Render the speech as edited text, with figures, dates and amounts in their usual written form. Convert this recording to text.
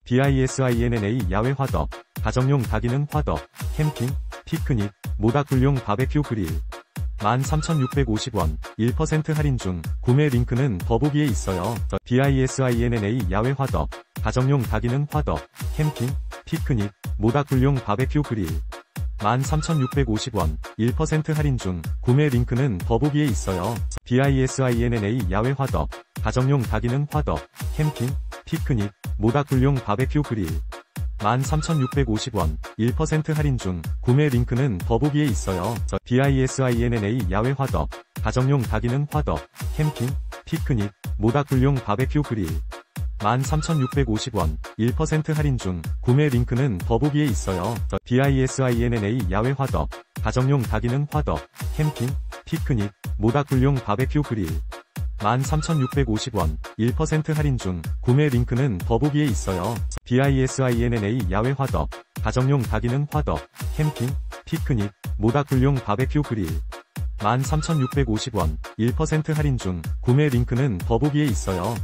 BISINNA 야외 화덕, 가정용 다기능 화덕, 캠핑, 피크닉, 모닥불용 바베큐 그릴. 13,650원, 1% 할인 중, 구매 링크는 더보기에 있어요. BISINNA 야외 화덕, 가정용 다기능 화덕, 캠핑, 피크닉, 모닥불용 바베큐 그릴. 13,650원, 1% 할인 중, 구매 링크는 더보기에 있어요. BISINNA 야외 화덕, 가정용 다기능 화덕, 캠핑, 피크닉, 모닥불용 바베큐 그릴. 13,650원, 1% 할인 중, 구매 링크는 더보기에 있어요. BISINNA 야외 화덕, 가정용 다기능 화덕, 캠핑, 피크닉, 모닥불용 바베큐 그릴. 13,650원, 1% 할인 중, 구매 링크는 더보기에 있어요. BISINNA 야외 화덕, 가정용 다기능 화덕, 캠핑, 피크닉, 모닥불용 바베큐 그릴. 13,650원, 1% 할인 중, 구매 링크는 더보기에 있어요. BISINNA 야외 화덕, 가정용 다기능 화덕, 캠핑, 피크닉, 모닥불용 바베큐 그릴. 13,650원, 1% 할인 중, 구매 링크는 더보기에 있어요.